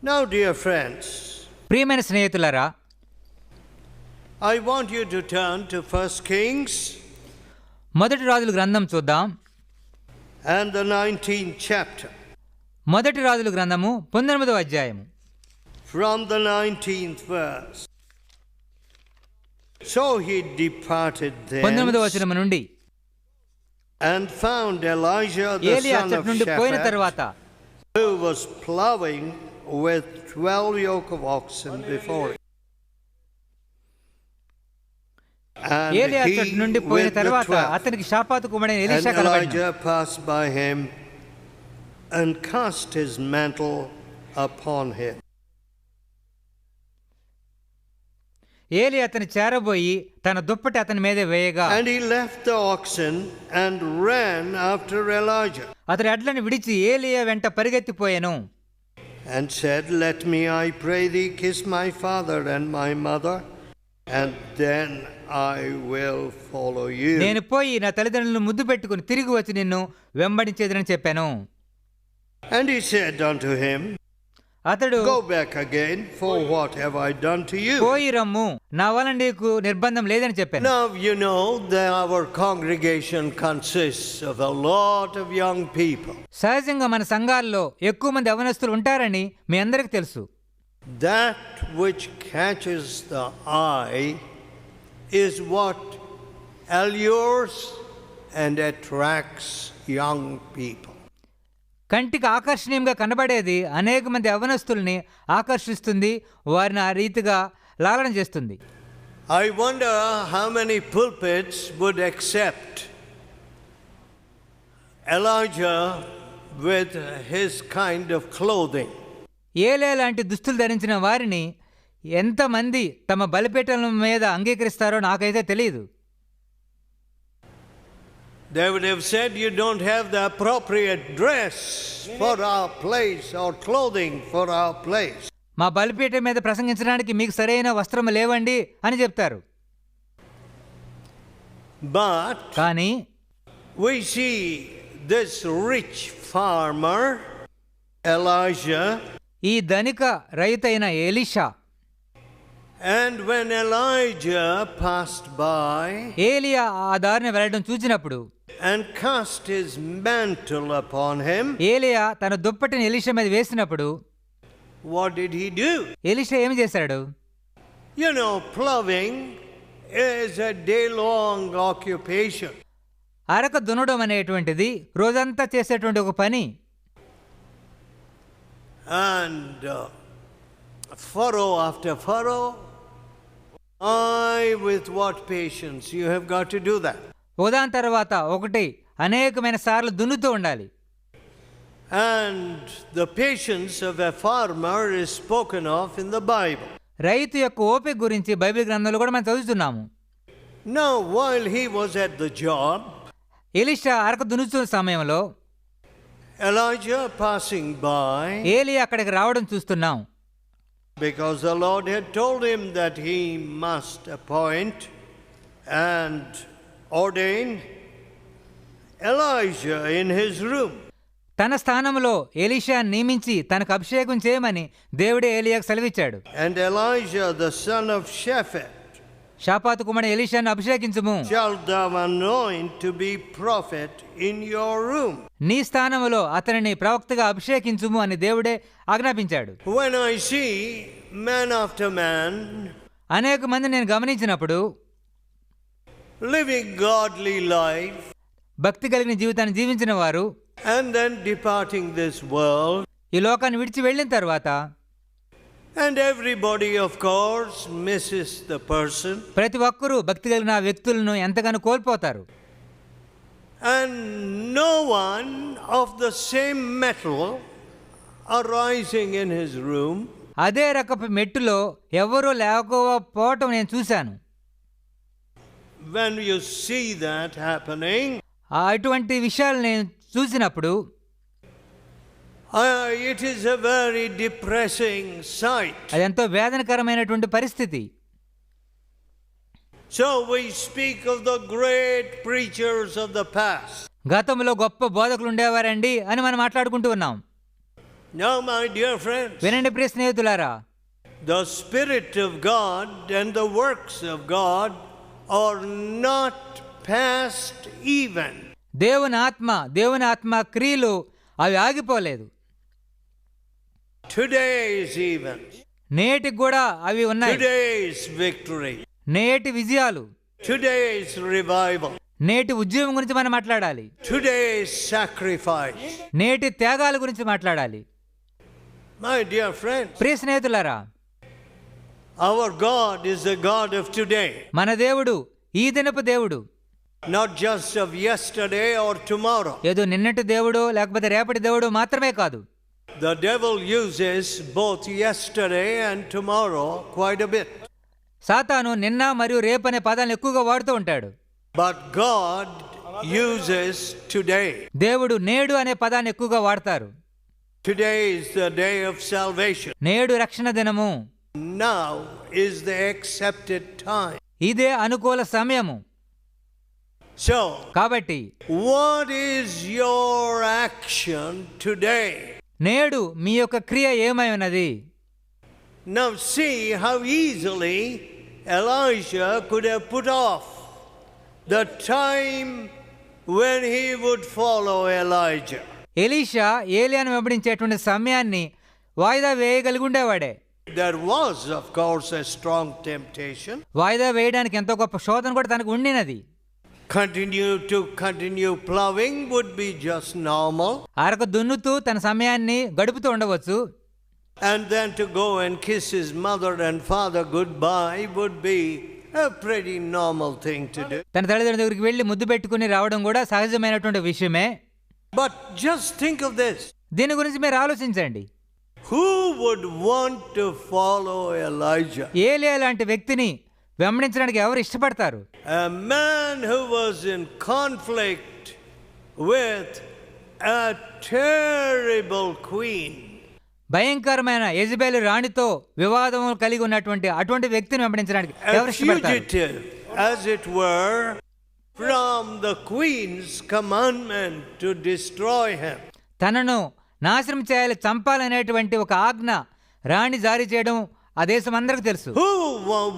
Now, dear friends, ప్రియమైన స్నేహితులారా, I want you to turn to 1 Kings మొదటి రాజుల గ్రంథం చూద్దాం. and the 19th chapter. మొదటి రాజుల గ్రంథము 19వ అధ్యాయము. From the 19th verse. So he departed 19వ thence వచనము నుండి, and found Elijah the ఏలియా son of అచ్చటి నుండి పోయిన Shaphat, తర్వాత who was plowing with 12 yoke of oxen before him. And ఏలియా he అచ్చటి నుండి పోయిన with the తర్వాత 12. అతనికి షాపాతు కుమారుడైన And ఎలీషా కనబడిన. Elijah passed by him and cast his mantle upon him. ఏలియా అతని చేరబోయి తన దుప్పటి అతని మీద వేయగా, And he left the oxen and ran after Elijah అతని ఎడ్లను విడిచి ఏలియా వెంట పరిగెత్తిపోయెను. and said, Let me, I pray thee, kiss my father and my mother, and then I will follow you. నేను పోయి నా తల్లిదండ్రులను ముద్దు పెట్టుకుని తిరిగి వచ్చి నిన్ను వెంబడించేదని చెప్పాను. And he said unto him, అతడు, Go back again, for what have I done to you? పోయి రమ్ము, నా వల్ల నీకు నిర్బంధం లేదని చెప్పాను. Now you know that our congregation consists of a lot of young people. సహజంగా మన సంఘాల్లో ఎక్కువ మంది యవనస్తులు ఉంటారని మీ అందరికీ తెలుసు. That which catches the eye is what allures and attracts young people. కంటికి ఆకర్షణీయంగా కనబడేది అనేక మంది యవనస్తుల్ని ఆకర్షిస్తుంది, వారిని ఆ రీతిగా లాలన చేస్తుంది. I wonder how many pulpits would accept Elijah with his kind of clothing. ఏలే లాంటి దుస్తులు ధరించిన వారిని ఎంతమంది తమ బలిపీఠల మీద అంగీకరిస్తారో నాకైతే తెలియదు. They would have said, You don't have the appropriate dress for our place or clothing for our place. మా బలిపీఠం మీద ప్రసంగించడానికి మీకు సరైన వస్త్రం లేవండి అని చెప్తారు. But కానీ we see this rich farmer, Elijah, ఈ ధనిక రైతైన Elisha, and when Elijah passed by ఏలియా ఆ దారిని వెళ్ళడం చూసినప్పుడు and cast his mantle upon him, ఏలియా తన దుప్పటిని ఎలీషా మీద వేసినప్పుడు what did he do? Elisha ఏమి చేశాడు? You know, plowing is a day-long occupation. అరక దున్నడం అనేటువంటిది రోజంతా చేసేటువంటి ఒక పని. And furrow after furrow, with what patience you have got to do that. ఉదాహరణ తర్వాత ఒకటి అనేకమైన సార్లు దున్నుతూ ఉండాలి. And the patience of a farmer is spoken of in the Bible. రైతు యొక్క ఓపిక గురించి బైబిల్ గ్రంథంలో కూడా మనం చదువుతున్నాము. Now, while he was at the job, Elisha అరక దున్నుతున్న సమయంలో Elijah passing by, ఏలియా అక్కడికి రావడం చూస్తున్నాం. because the Lord had told him that he must appoint and ordain Elijah in his room. తన స్థానంలో ఎలీషా నియమించి తనకు అభిషేకం చేయమని దేవుడే ఏలియాకు సెలవిచ్చాడు. And Elijah the son of Shaphat షాపాతు కుమారుడు ఎలీషాను అభిషేకించుము, shalt thou anoint to be prophet in your room. నీ స్థానములో అతనిని ప్రవక్తగా అభిషేకించుము అని దేవుడే ఆజ్ఞాపించాడు. When I see man after man అనేక మంది నేను గమనించినప్పుడు living godly life భక్తి కలిగిన జీవితాన్ని జీవించిన వారు and then departing this world, ఈ లోకాన్ని విడిచి వెళ్ళిన తర్వాత, and everybody of course misses the person, ప్రతి ఒక్కరూ భక్తి కలిగిన వ్యక్తులను ఎంతగానో కోల్పోతారు. and no one of the same metal arising in his room. అదే రకపు మెట్టులో ఎవరూ లేకపోవటం నేను చూశాను. When you see that happening, అటువంటి విషయాలు నేను చూసినప్పుడు it is a very depressing sight. అది ఎంతో వేదనకరమైనటువంటి పరిస్థితి. So we speak of the great preachers of the past. గతంలో గొప్ప బోధకులు ఉండేవారండి అని మనం మాట్లాడుకుంటూ ఉన్నాం. Now, my dear friends, వినండి ప్రియ స్నేహితులారా, the Spirit of God and the works of God are not past even. దేవుని ఆత్మ క్రియలు అవి ఆగిపోలేదు. Today's events, నేటికి కూడా అవి ఉన్నాయి. today's victory, నేటి విజయాలు, today's revival, నేటి ఉద్యమం గురించి మనం మాట్లాడాలి. today's sacrifice. నేటి త్యాగాల గురించి మాట్లాడాలి. My dear friends, ప్రియ స్నేహితులారా, our God is the God of today. మన దేవుడు ఈ దినపు దేవుడు, Not just of yesterday or tomorrow. ఏదో నిన్నటి దేవుడు లేకపోతే రేపటి దేవుడు మాత్రమే కాదు. The devil uses both yesterday and tomorrow quite a bit. సాతాను నిన్న మరియు రేపు అనే పదాలను ఎక్కువగా వాడుతూ ఉంటాడు. But God uses today. దేవుడు నేడు అనే పదాన్ని ఎక్కువగా వాడతారు. Today is the day of salvation. నేడు రక్షణ దినము. Now is the accepted time. ఇదే అనుకూల సమయము. So, కాబట్టి what is your action today? నేడు మీ యొక్క క్రియ ఏమై ఉన్నది? Now see how easily Elijah could have put off the time when he would follow Elijah. Elisha ఏలియాను వెంబడించేటువంటి సమయాన్ని వాయిదా వేయగలిగి ఉండేవాడే. There was, of course, a strong temptation. వాయిదా వేయడానికి ఎంతో గొప్ప శోధన కూడా తనకు ఉండినది. Continue plowing would be just normal. Araku దున్నుతూ తన సమయాన్ని గడుపుతూ ఉండవచ్చు. And then to go and kiss his mother and father goodbye would be a pretty normal thing to do. తన తల్లిదండ్రుల దగ్గరికి వెళ్ళి ముద్దు పెట్టుకుని రావడం కూడా సహజమైనటువంటి విషయమే. But just think of this. దీని గురించి మీరు ఆలోచించండి. Who would want to follow Elijah? ఏలియా లాంటి వ్యక్తిని వెంబడించడానికి ఎవరు ఇష్టపడతారు? A man who was in conflict with a terrible queen. భయంకరమైన యెజబెలు రాణితో వివాదం కలిగి ఉన్నటువంటి అటువంటి వ్యక్తిని వెంబడించడానికి ఎవరు A ఇష్టపడతారు? fugitive, as it were, from the queen's commandment to destroy him. తనను నాశనం చేయాలి, చంపాలనేటువంటి ఒక ఆజ్ఞ రాణి జారీ చేయడం ఆ దేశం అందరికీ తెలుసు. Who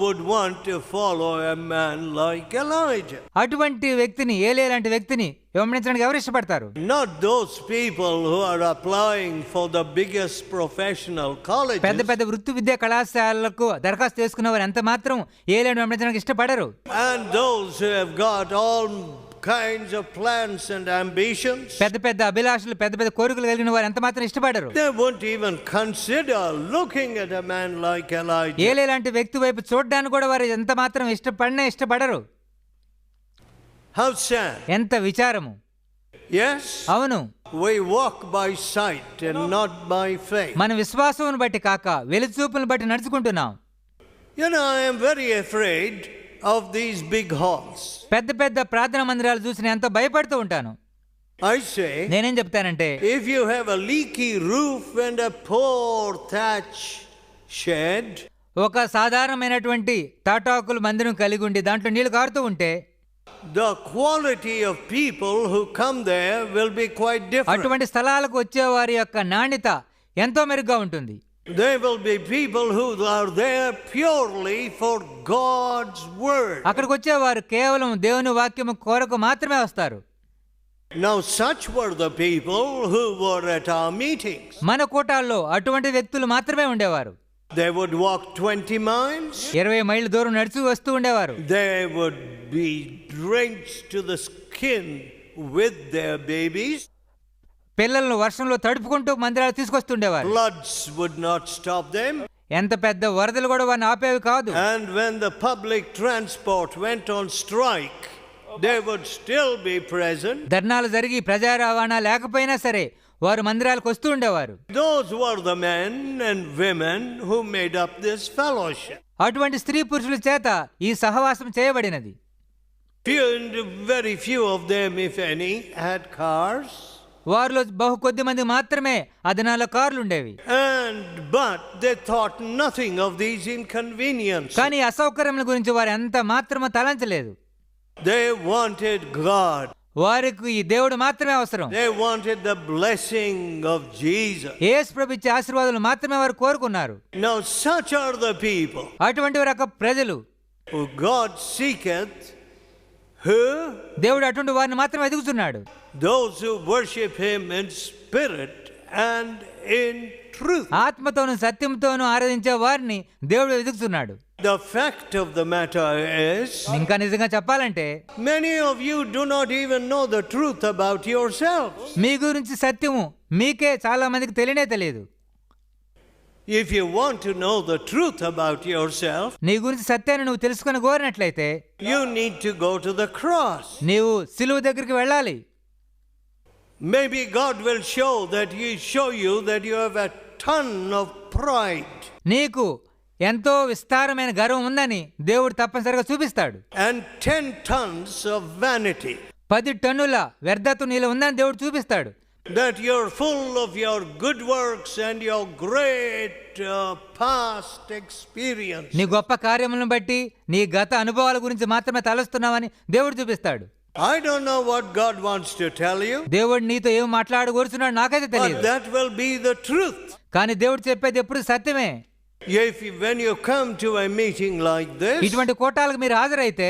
would want to follow a man like Elijah? అటువంటి వ్యక్తిని, ఏలియా లాంటి వ్యక్తిని వెంబడించడానికి ఎవరు ఇష్టపడతారు? Not those people who are applying for the biggest professional colleges. పెద్ద పెద్ద వృత్తి విద్యా కళాశాలలకు దరఖాస్తు చేసుకున్న వారు ఎంత మాత్రం ఏలియాను వెంబడించడానికి ఇష్టపడరు. And those who have got all kinds of plans and ambitions. పెద్ద పెద్ద అభిలాషలు, పెద్ద పెద్ద కోరికలు కలిగిన వారు ఎంత మాత్రం ఇష్టపడరు. They won't even consider looking at a man like Elijah. ఏలియా లాంటి వ్యక్తి వైపు చూడడానికి కూడా వారు ఎంత మాత్రం ఇష్టపడరు. How sad. ఎంత విచారము. Yes. అవును, We walk by sight and not by faith. మన విశ్వాసమును బట్టి కాక వెలుచూపులను బట్టి నడుచుకుంటున్నాం. You know, I am very afraid of these big halls. పెద్ద పెద్ద ప్రార్థనా మందిరాలు చూసి నేను ఎంతో భయపడుతూ ఉంటాను. I say, నేనేం చెప్తానంటే, if you have a leaky roof and a poor thatch shed, ఒక సాధారణమైనటువంటి తాటాకుల మందిరం కలిగి ఉండి దాంట్లో నీళ్లు కారుతూ ఉంటే the quality of people who come there will be quite different. అటువంటి స్థలాలకు వచ్చే వారి యొక్క నాణ్యత ఎంతో మెరుగ్గా ఉంటుంది. There will be people who are there purely for God's word. అక్కడికి వచ్చేవారు కేవలం దేవుని వాక్యము కొరకు మాత్రమే వస్తారు. Now such were the people who were at our meetings. మన కూటాల్లో అటువంటి వ్యక్తులు మాత్రమే ఉండేవారు. They would walk 20 miles. 20 మైళ్ళ దూరం నడిచి వస్తూ ఉండేవారు. They would be drenched to the skin with their babies. పిల్లలను వర్షంలో తడుపుకుంటూ మందిరాలు తీసుకొస్తుండేవారు. Floods would not stop them. ఎంత పెద్ద వరదలు కూడా వారిని ఆపేవి కాదు. And when the public transport went on strike, they would still be present. ధర్నాలు జరిగి ప్రజా రవాణా లేకపోయినా సరే వారు మందిరాలకు వస్తూ ఉండేవారు. Those were the men and women who made up this fellowship. అటువంటి స్త్రీ పురుషుల చేత ఈ సహవాసం చేయబడినది. Very few of them, if any, had cars. వారిలో బహు కొద్ది మంది మాత్రమే ఆ దినాల్లో కార్లు ఉండేవి. But they thought nothing of these inconveniences. కానీ అసౌకర్యముల గురించి వారు ఎంత మాత్రమూ తలంచలేదు. They wanted God. వారికి ఈ దేవుడు మాత్రమే అవసరం. They wanted the blessing of Jesus. యేసు ప్రభు ఇచ్చే ఆశీర్వాదాలు మాత్రమే వారు కోరుకున్నారు. Now such are the people అటువంటి రకం ప్రజలు who God seeketh, who దేవుడు అటువంటి వారిని మాత్రమే ఎదుగుతున్నాడు. those who worship him in spirit and in truth. ఆత్మతోను సత్యంతోను ఆరాధించే వారిని దేవుడు ఎదుగుతున్నాడు. The fact of the matter is, ఇంకా నిజంగా చెప్పాలంటే many of you do not even know the truth about yourselves. మీ గురించి సత్యము మీకే చాలా మందికి తెలియదు. If you want to know the truth about yourself, నీ గురించి సత్యాన్ని నువ్వు తెలుసుకొని కోరినట్లయితే you need to go to the cross. నీవు సిలువ దగ్గరికి వెళ్ళాలి. Maybe God will show you that you have a ton of pride. నీకు ఎంతో విస్తారమైన గర్వం ఉందని దేవుడు తప్పనిసరిగా చూపిస్తాడు. And 10 tons of vanity. 10 టన్నుల వ్యర్థత నీలో ఉందని దేవుడు చూపిస్తాడు. That you're full of your good works and your great past experience. నీ గొప్ప కార్యములను బట్టి నీ గత అనుభవాల గురించి మాత్రమే తలస్తున్నావని దేవుడు చూపిస్తాడు. I don't know what God wants to tell you. దేవుడు నీతో ఏం మాట్లాడగోరుచున్నాడు నాకైతే తెలియదు. But that will be the truth. కానీ దేవుడు చెప్పేది ఎప్పుడు సత్యమే. When you come to a meeting like this, ఇటువంటి కోటాలకు మీరు హాజరైతే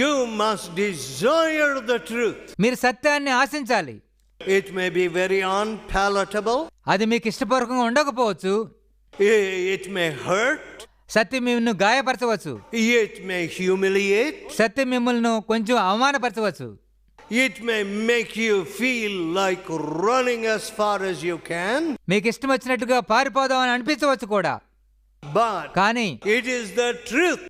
you must desire the truth. మీరు సత్యాన్ని ఆశించాలి. It may be very unpalatable. అది మీకు ఇష్టపూర్వకంగా ఉండకపోవచ్చు. It may hurt. సత్యం మిమ్మల్ని గాయపరచవచ్చు. It may humiliate. సత్యం మిమ్మల్ని కొంచెం అవమానపరచవచ్చు. It may make you feel like running as far as you can. మీకు ఇష్టం వచ్చినట్టుగా పారిపోదామని అనిపించవచ్చు కూడా. But కానీ it is the truth.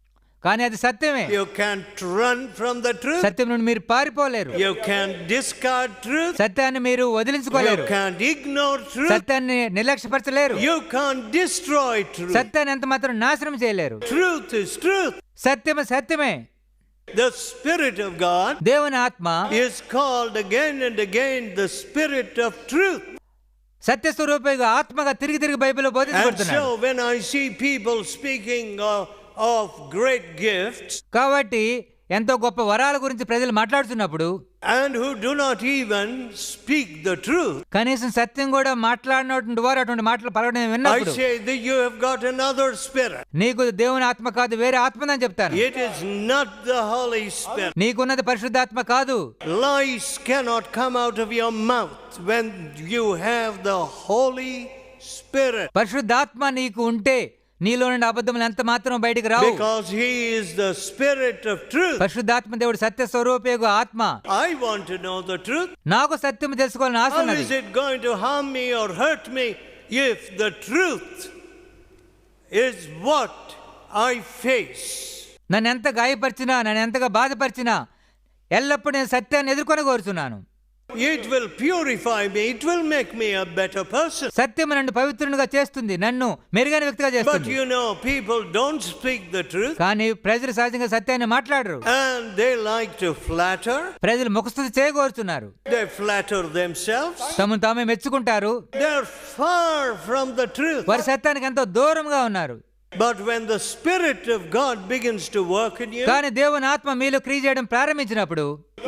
కానీ అది సత్యమే. You can't run from the truth. సత్యం నుండి మీరు పారిపోలేరు. You can't discard truth. సత్యాన్ని మీరు వదిలించుకోలేరు. You can't ignore truth. సత్యాన్ని నిర్లక్ష్యపరచలేరు. You can't destroy truth. సత్యాన్ని ఎంత మాత్రం నాశనం చేయలేరు. Truth is truth. సత్యమే సత్యమే. The Spirit of God దేవుని ఆత్మ is called again and again the Spirit of truth. సత్య స్వరూపిగా ఆత్మగా తిరిగి బైబిల్లో And బోధించబడుతున్నాడు. so when I see people speaking of great gifts, కాబట్టి ఎంతో గొప్ప వరాల గురించి ప్రజలు మాట్లాడుతున్నప్పుడు and who do not even speak the truth, కనీసం సత్యం కూడా మాట్లాడినటువంటి వారు అటువంటి మాటలు పలకడం I విన్నప్పుడు say that you have got another spirit. నీకు దేవుని ఆత్మ కాదు, వేరే ఆత్మని చెప్తాను. It is not the Holy Spirit. నీకున్నది పరిశుద్ధాత్మ కాదు. Lies cannot come out of your mouth when you have the Holy Spirit, పరిశుద్ధాత్మ నీకు ఉంటే నీలో నుండి అబద్ధములు ఎంత మాత్రం బయటికి రావు. because He is the Spirit of truth. పరిశుద్ధాత్మ దేవుడు సత్య స్వరూపేగు ఆత్మ. I want to know the truth. నాకు సత్యం తెలుసుకోవాలని ఆశ How ఉన్నది. is it going to harm me or hurt me if the truth is what I face? నన్ను ఎంత గాయపరిచినా, నన్ను ఎంతగా బాధపరిచినా ఎల్లప్పుడూ నేను సత్యాన్ని ఎదుర్కొని కోరుచున్నాను. It will purify me. It will make me a better person. సత్యం నన్ను పవిత్రునిగా చేస్తుంది, నన్ను మెరుగైన వ్యక్తిగా But చేస్తుంది. you know, people don't speak the truth, కానీ ప్రజలు సహజంగా సత్యాన్ని మాట్లాడరు. and they like to flatter. ప్రజలు ముఖస్తుతి చేయగోరుతున్నారు. They flatter themselves. తమను తామే మెచ్చుకుంటారు. They're far from the truth. వారి సత్యానికి ఎంతో దూరంగా ఉన్నారు. But when the Spirit of God begins to work in you, కానీ దేవుని ఆత్మ మీలో క్రియ చేయడం ప్రారంభించినప్పుడు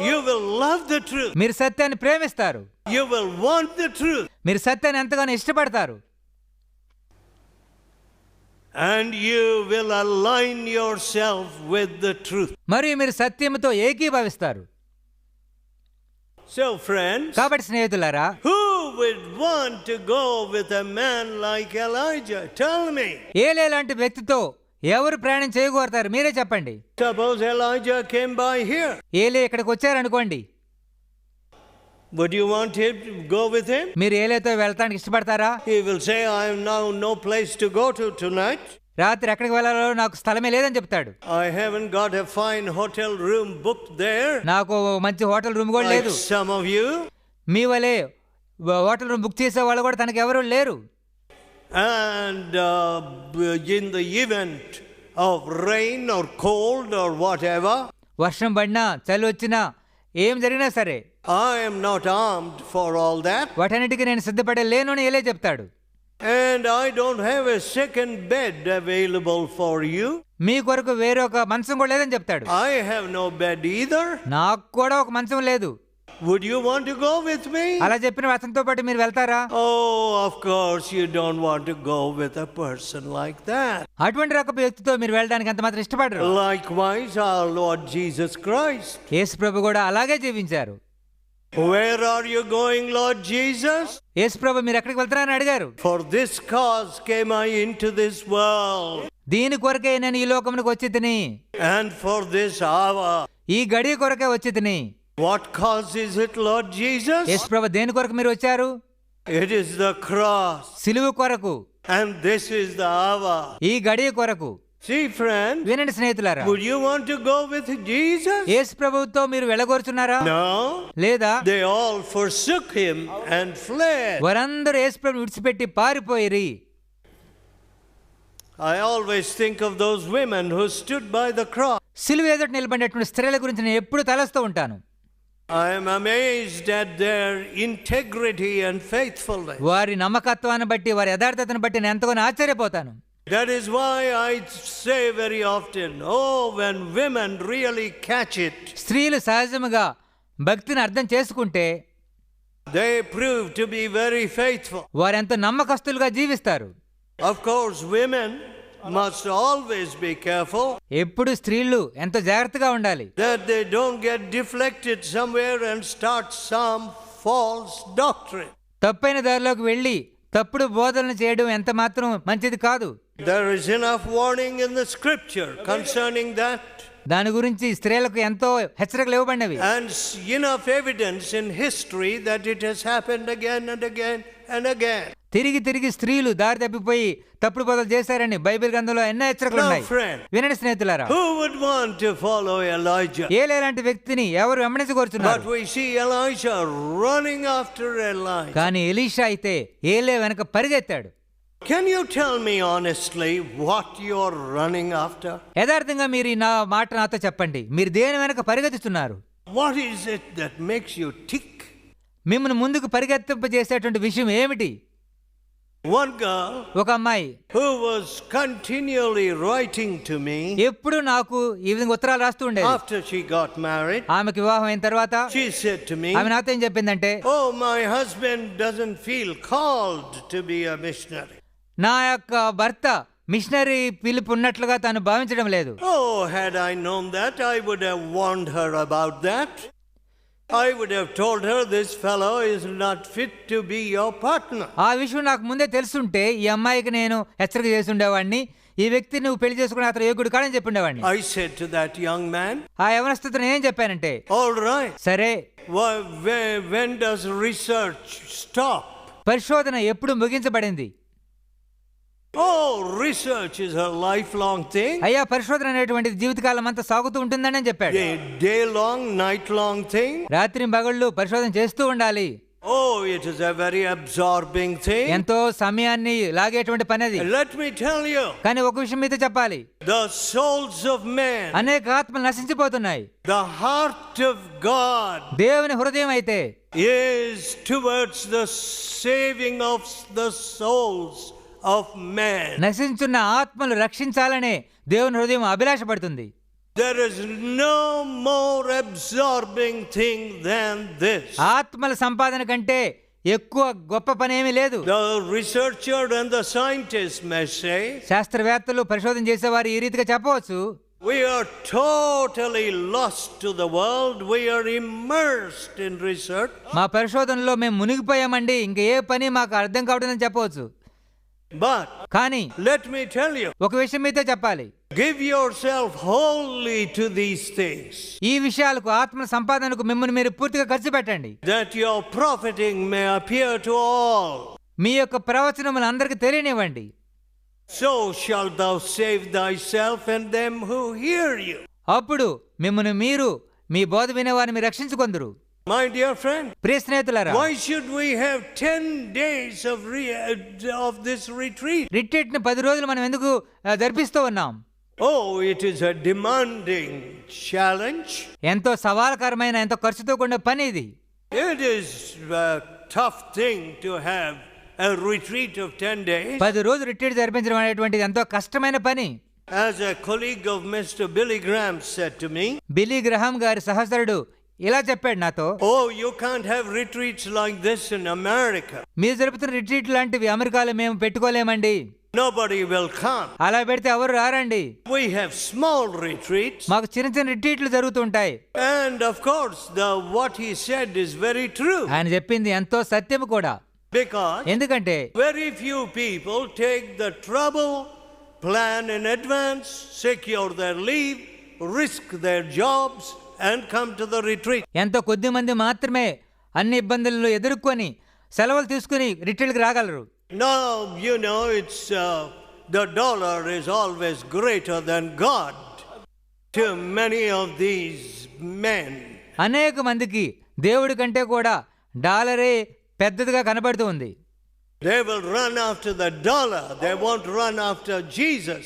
you will love the truth. మీరు సత్యాన్ని ప్రేమిస్తారు. You will want the truth. మీరు సత్యాన్ని ఎంతగానో ఇష్టపడతారు. And you will align yourself with the truth. మరియు మీరు సత్యముతో ఏకీభవిస్తారు. So friends, కాబట్టి స్నేహితులారా, who would want to go with a man like Elijah? Tell me. ఏలే లాంటి వ్యక్తితో ఎవరు ప్రయాణం చేయగోరుతారు? మీరే చెప్పండి. Suppose Elijah came by here. ఏలే ఇక్కడికి వచ్చారనుకోండి, Would you want him to go with him? మీరు ఏలేతో వెళ్తానికి ఇష్టపడతారా? He will say, I have now no place to go to tonight. రాత్రి ఎక్కడికి వెళ్ళాలో నాకు స్థలమే లేదని చెప్తాడు. I haven't got a fine hotel room booked there. నాకు మంచి హోటల్ రూమ్ కూడా Like లేదు. some of you. మీ వలే హోటల్ రూమ్ బుక్ చేసే వాళ్ళు కూడా తనకు ఎవరు లేరు. And in the event of rain or cold or whatever, వర్షం పడినా చలి వచ్చినా ఏం జరిగినా సరే I am not armed for all that. వాటన్నిటికీ నేను సిద్ధపడే లేను అని ఏలే చెప్తాడు. And I don't have a second bed available for you. మీ కొరకు వేరొక మంచం కూడా లేదని చెప్తాడు. I have no bed either. నాకు కూడా ఒక మంచం లేదు. Would you want to go with me? అలా చెప్పిన అతనితో పాటు మీరు వెళ్తారా? Oh, of course you don't want to go with a person like that. అటువంటి రకపు వ్యక్తితో మీరు వెళ్ళడానికి అంత మాత్రం ఇష్టపడరు. Likewise our Lord Jesus Christ. యేసు ప్రభు కూడా అలాగే జీవించారు. Where are you going, Lord Jesus? యేసు ప్రభు మీరు ఎక్కడికి వెళ్తారని అడిగారు. For this cause came I into this world. దీని కొరకే నేను ఈ లోకమునకు వచ్చి తిని. And for this hour. ఈ గడియ కొరకే వచ్చి తిని. What cause is it, Lord Jesus? యేసు ప్రభు దేని కొరకు మీరు వచ్చారు? It is the cross. సిలువ కొరకు. And this is the hour. ఈ గడియ కొరకు. See, friend. వినండి స్నేహితులారా. Would you want to go with Jesus? యేసు ప్రభువుతో మీరు వెళ్ళగోరుచున్నారా? No. లేదా? They all forsook him and fled. వారందరూ యేసు ప్రభువును విడిచిపెట్టి పారిపోయిరి. I always think of those women who stood by the cross. సిలువ ఎదుట నిలబడినటువంటి స్త్రీల గురించి నేను ఎప్పుడు తలస్తూ ఉంటాను. I am amazed at their integrity and faithfulness. వారి నమ్మకత్వాన్ని బట్టి, వారి యథార్థతను బట్టి నేను ఎంతగానో ఆశ్చర్యపోతాను. That is why I say very often, oh, when women really catch it, స్త్రీలు సహజముగా భక్తిని అర్థం చేసుకుంటే they prove to be very faithful. వారు ఎంతో నమ్మకస్తులుగా జీవిస్తారు. Of course, women must always be careful ఎప్పుడు స్త్రీలు ఎంతో జాగ్రత్తగా ఉండాలి. that they don't get deflected somewhere and start some false doctrine. తప్పైన దారిలోకి వెళ్ళి తప్పుడు బోధనలు చేయడం ఎంత మాత్రం మంచిది కాదు. There is enough warning in the scripture concerning that. దాని గురించి స్త్రీలకు ఎంతో హెచ్చరికలు ఇవ్వబడినవి. And enough evidence in history that it has happened again and again and again. తిరిగి తిరిగి స్త్రీలు దారి తప్పిపోయి తప్పుడు బోధలు చేశారని బైబిల్ గ్రంథంలో ఎన్నో హెచ్చరికలు ఉన్నాయి. వినండి స్నేహితులారా. Who would want to follow Elijah? ఏలే లాంటి వ్యక్తిని ఎవరు వెంబడించగోరుచున్నారు? But we see Elijah running after Elijah. కానీ ఎలీషా అయితే ఏలే వెనక పరిగెత్తాడు. Can you tell me honestly what you're running after? యథార్థంగా మీరు నా మాట నాతో చెప్పండి. మీరు దేని వెనక పరిగెత్తుతున్నారు? What is it that makes you tick? మిమ్మల్ని ముందుకు పరిగెత్తింపజేసేటువంటి విషయం ఏమిటి? One girl, ఒక అమ్మాయి who was continually writing to me ఎప్పుడు నాకు ఈ విధంగా ఉత్తరాలు రాస్తూ ఉండేది. after she got married, ఆమెకి వివాహం అయిన తర్వాత she said to me, ఆమె నాతో ఏం చెప్పిందంటే, oh, my husband doesn't feel called to be a missionary. నా యొక్క భర్త మిషనరీ పిలుపు ఉన్నట్లుగా తాను భావించడం లేదు. Oh, had I known that, I would have warned her about that. I would have told her this fellow is not fit to be your partner. ఆ విషయం నాకు ముందే తెలుసుంటే ఈ అమ్మాయికి నేను హెచ్చరిక చేసి ఉండేవాడిని. ఈ వ్యక్తి నువ్వు పెళ్లి చేసుకుని అతను యోగ్యుడు కాడని చెప్పి ఉండేవాడిని. I said to that young man, ఆ యవనస్తుతో ఏం చెప్పానంటే, all right, సరే, when does research stop? పరిశోధన ఎప్పుడు ముగించబడింది? Oh, research is a lifelong thing. అయ్యా, పరిశోధన అనేటువంటిది జీవితకాలం అంతా సాగుతూ ఉంటుందని చెప్పాడు. Day long, night long thing. రాత్రి పగళ్ళు పరిశోధన చేస్తూ ఉండాలి. Oh, it is a very absorbing thing. ఎంతో సమయాన్ని లాగేటువంటి పని అది. Let me tell you. కానీ ఒక విషయం మీతో చెప్పాలి. The souls of men. అనేక ఆత్మలు నశించిపోతున్నాయి. The heart of God. దేవుని హృదయం అయితే is towards the saving of the souls of men. నశించున్న ఆత్మలు రక్షించాలనే దేవుని హృదయం అభిలాషపడుతుంది. There is no more absorbing thing than this. ఆత్మల సంపాదన కంటే ఎక్కువ గొప్ప పని ఏమీ లేదు. The researcher and the scientist may say, శాస్త్రవేత్తలు పరిశోధన చేసేవారు ఈ రీతిగా చెప్పవచ్చు, we are totally lost to the world. We are immersed in research. మా పరిశోధనలో మేము మునిగిపోయామండి, ఇంక ఏ పని మాకు అర్థం కావట్లేదని చెప్పవచ్చు. But కానీ let me tell you, ఒక విషయం మీతో చెప్పాలి. give yourself wholly to these things, ఈ విషయాలకు ఆత్మ సంపాదనకు మిమ్మల్ని మీరు పూర్తిగా ఖర్చు పెట్టండి. that your profiting may appear to all. మీ యొక్క ప్రవచనములు అందరికి తెలియనివ్వండి. So shalt thou save thyself and them who hear you. అప్పుడు మిమ్మల్ని మీరు మీ బోధ వినేవారిని మీరు రక్షించుకొందురు. My dear friend, ప్రియ స్నేహితులారా, why should we have 10 days of this retreat? Retreat ని 10 రోజులు మనం ఎందుకు జరిపిస్తూ ఉన్నాం? Oh, it is a demanding challenge. ఎంతో సవాలుకరమైన, ఎంతో ఖర్చుతో కూడిన పని ఇది. It is a tough thing to have a retreat of 10 days. 10 రోజులు రిట్రీట్ జరిపించడం అనేటువంటిది ఎంతో కష్టమైన పని. As a colleague of Mr. Billy Graham said to me, Billy Graham గారి సహచరుడు ఇలా చెప్పాడు నాతో, Oh, you can't have retreats like this in America. మీరు జరుపుతున్న రిట్రీట్ లాంటివి అమెరికాలో మేము పెట్టుకోలేమండి. Nobody will come. అలా పెడితే ఎవరు రారండి. We have small retreats. మాకు చిన్న చిన్న రిట్రీట్లు జరుగుతుంటాయి. And of course, what he said is very true. ఆయన చెప్పింది ఎంతో సత్యము కూడా. Because ఎందుకంటే very few people take the trouble, plan in advance, secure their leave, risk their jobs and come to the retreat. ఎంతో కొద్ది మంది మాత్రమే అన్ని ఇబ్బందులను ఎదుర్కొని సెలవులు తీసుకుని రిట్రీట్కి రాగలరు. Now, you know, it's the dollar is always greater than God to many of these men. అనేక మందికి దేవుడి కంటే కూడా డాలరే పెద్దదిగా కనబడుతూ ఉంది. They will run after the dollar. They won't run after Jesus.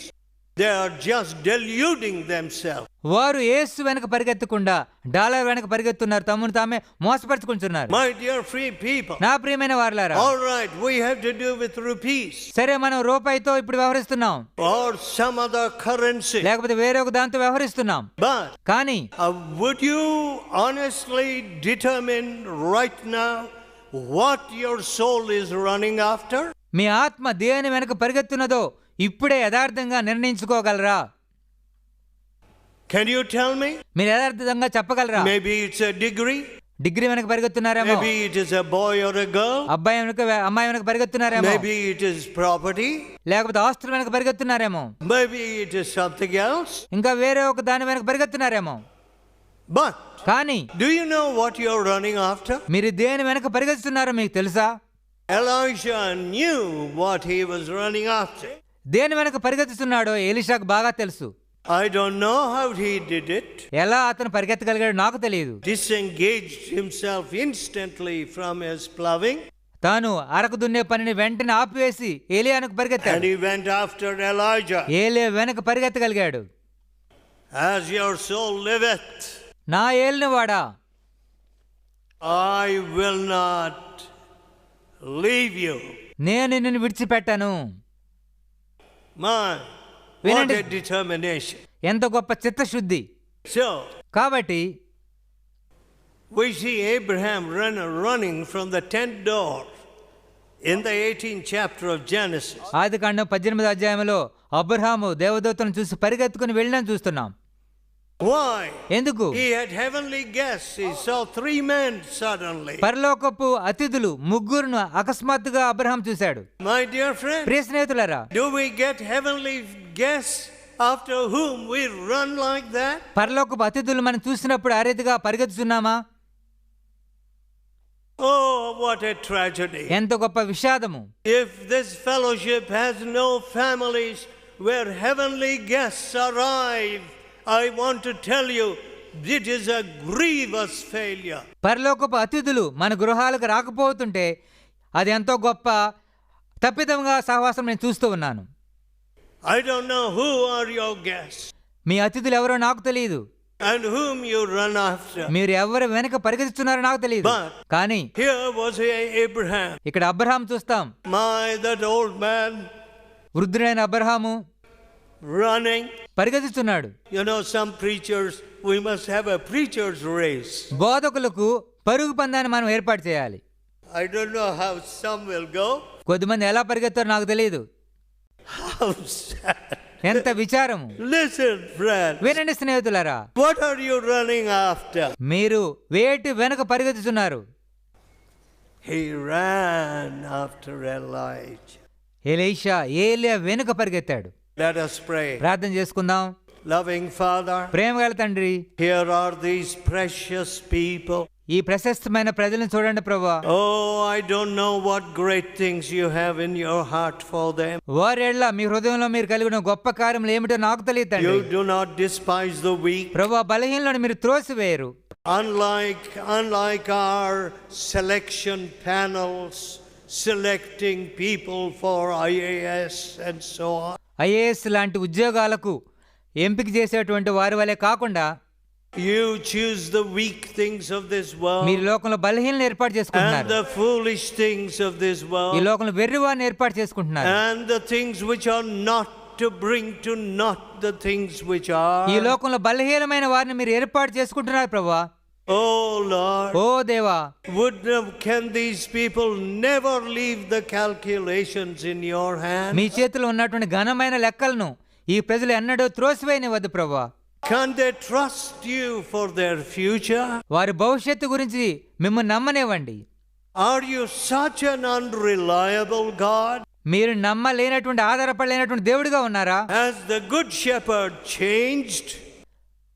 They are just deluding themselves. వారు యేసు వెనక పరిగెత్తకుండా డాలర్ వెనక పరిగెత్తున్నారు, తమను తామే మోసపరుచుకుంటున్నారు. My dear free people. నా ప్రియమైన వారలారా, All right, we have to do with rupees. సరే మనం రూపాయితో ఇప్పుడు వ్యవహరిస్తున్నాం, Or some other currency. లేకపోతే వేరే ఒక దాంతో వ్యవహరిస్తున్నాం. But కానీ would you honestly determine right now what your soul is running after? మీ ఆత్మ దేని వెనక పరిగెత్తున్నదో ఇప్పుడే యథార్థంగా నిర్ణయించుకోగలరా? Can you tell me? మీరు యథార్థంగా చెప్పగలరా? Maybe it's a degree. Degree వెనక పరిగెత్తున్నారేమో, Maybe it is a boy or a girl. అబ్బాయి వెనక అమ్మాయి వెనక పరిగెత్తున్నారేమో, Maybe it is property. లేకపోతే ఆస్తుల వెనక పరిగెత్తున్నారేమో, Maybe it is something else. ఇంకా వేరే ఒక దాని వెనక పరిగెత్తున్నారేమో. But కానీ do you know what you're running after? మీరు దేని వెనక పరిగెత్తున్నారో మీకు తెలుసా? Elijah knew what he was running after. దేని వెనక పరిగెత్తుతున్నాడో ఎలీషాకు బాగా తెలుసు. I don't know how he did it. ఎలా అతను పరిగెత్తగలిగాడో నాకు తెలియదు. Disengaged himself instantly from his plowing. తాను అరకు దున్నే పనిని వెంటనే ఆపివేసి ఏలియాకు And పరిగెత్తాడు. he went after Elijah. ఏలియా వెనక పరిగెత్తగలిగాడు. As your soul liveth, నా ఏలినవాడా, I will not leave you. నేను నిన్ను విడిచిపెట్టాను. My, what a determination. ఎంత గొప్ప చిత్తశుద్ధి. So, కాబట్టి we see Abraham running from the tent door in the 18th chapter of Genesis. ఆదికాండం 18వ అధ్యాయంలో అబ్రహాము దేవదూతను చూసి పరిగెత్తుకుని వెళ్ళడం చూస్తున్నాం. Why? ఎందుకు? He had heavenly guests. He saw 3 men suddenly. పరలోకపు అతిథులు ముగ్గురును అకస్మాత్తుగా అబ్రహాం చూశాడు. My dear friend, ప్రియ స్నేహితులారా, do we get heavenly guests after whom we run like that? పరలోకపు అతిథులు మనం చూసినప్పుడు ఆ రీతిగా పరిగెత్తుతున్నామా? Oh, what a tragedy. ఎంత గొప్ప విషాదము. If this fellowship has no families where heavenly guests arrive, I want to tell you, it is a grievous failure. పరలోకపు అతిథులు మన గృహాలకు రాకపోతుంటే అది ఎంతో గొప్ప తప్పిదంగా సహవాసం నేను చూస్తూ ఉన్నాను. I don't know who are your guests. మీ అతిథులు ఎవరో నాకు తెలియదు. And whom you run after. మీరు ఎవరు వెనక పరిగెత్తుతున్నారో నాకు తెలియదు. కానీ Here was Abraham. ఇక్కడ అబ్రహాం చూస్తాం. That old man. వృద్ధుడైన అబ్రహాము Running. పరిగెత్తుతున్నాడు. You know, some preachers, we must have a preacher's race. బోధకులకు పరుగు పందాన్ని మనం ఏర్పాటు చేయాలి. I don't know how some will go. కొద్దిమంది ఎలా పరిగెత్తారో నాకు తెలియదు. How sad. ఎంత విచారము. Listen, friend. వినండి స్నేహితులారా, What are you running after? మీరు వేటి వెనక పరిగెత్తుతున్నారు? He ran after Elijah. Elisha ఏలియా వెనుక పరిగెత్తాడు. Let us pray. ప్రార్థన చేసుకుందాం. Loving Father, ప్రేమగల తండ్రి, here are these precious people. ఈ ప్రశస్తమైన ప్రజలను చూడండి ప్రభువా. Oh, I don't know what great things you have in your heart for them. వారేళ్ల మీ హృదయంలో మీరు కలిగిన గొప్ప కార్యములు ఏమిటో నాకు తెలియదు తండ్రి. You do not despise the weak. ప్రభువా, బలహీనులను మీరు త్రోసివేయరు. Unlike our selection panels selecting people for IAS and so on. IAS లాంటి ఉద్యోగాలకు ఎంపిక చేసేటువంటి వారి వలె కాకుండా You choose the weak things of this world. మీరు లోకంలో బలహీనలను ఏర్పాటు And చేసుకుంటున్నారు. the foolish things of this ఈ world. లోకంలో వెర్రివారిని ఏర్పాటు చేసుకుంటున్నారు. And the things which are not, to bring to naught the things which are. ఈ లోకంలో బలహీనమైన వారిని మీరు ఏర్పాటు చేసుకుంటున్నారు ప్రభువా. Oh Lord, ఓ దేవా, can these people never leave the calculations in your hand? మీ చేతిలో ఉన్నటువంటి ఘనమైన లెక్కలను ఈ ప్రజలు ఎన్నడూ త్రోసివేయనివ్వద్దు ప్రభువా. Can they trust you for their future? వారి భవిష్యత్తు గురించి మిమ్మల్ని నమ్మనివ్వండి. Are you such an unreliable God? మీరు నమ్మలేనటువంటి ఆధారపడలేనటువంటి దేవుడిగా ఉన్నారా? Has the good shepherd changed?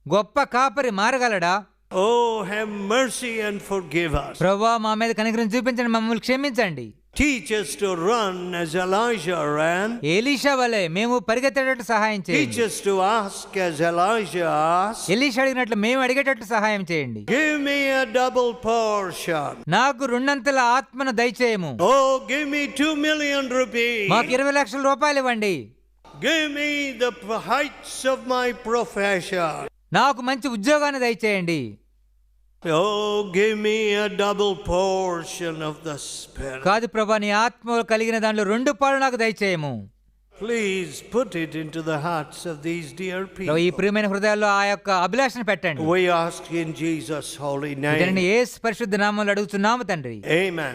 గొప్ప కాపరి మారగలడా? Oh, have mercy and forgive us. ప్రభువా, మా మీద కనికరం చూపించండి, మమ్మల్ని క్షమించండి. Teach us to run as Elijah ran. Elisha వలె మేము పరిగెత్తేటట్టు సహాయం Teach చేయండి. us to ask as Elijah asked. Elisha అడిగినట్లు మేము అడిగేటట్టు సహాయం చేయండి. Give me a double portion. నాకు రెండంతల ఆత్మను దయచేయము. Oh, give me 2 million rupees. మాకు 20 లక్షల రూపాయలు ఇవ్వండి. Give me the heights of my profession. నాకు మంచి ఉద్యోగాన్ని దయచేయండి. Oh, give me a double portion of the Spirit. కాదు ప్రభా, నీ ఆత్మ కలిగిన దానిలో 2 పాలు నాకు దయచేయము. Please put it into the hearts of these dear people. ఈ ప్రియమైన హృదయాల్లో ఆ యొక్క అభిలాషను పెట్టండి. We ask in Jesus' holy name. ఇతనిని యేసు పరిశుద్ధ నామములో అడుగుతున్నాము తండ్రి. Amen.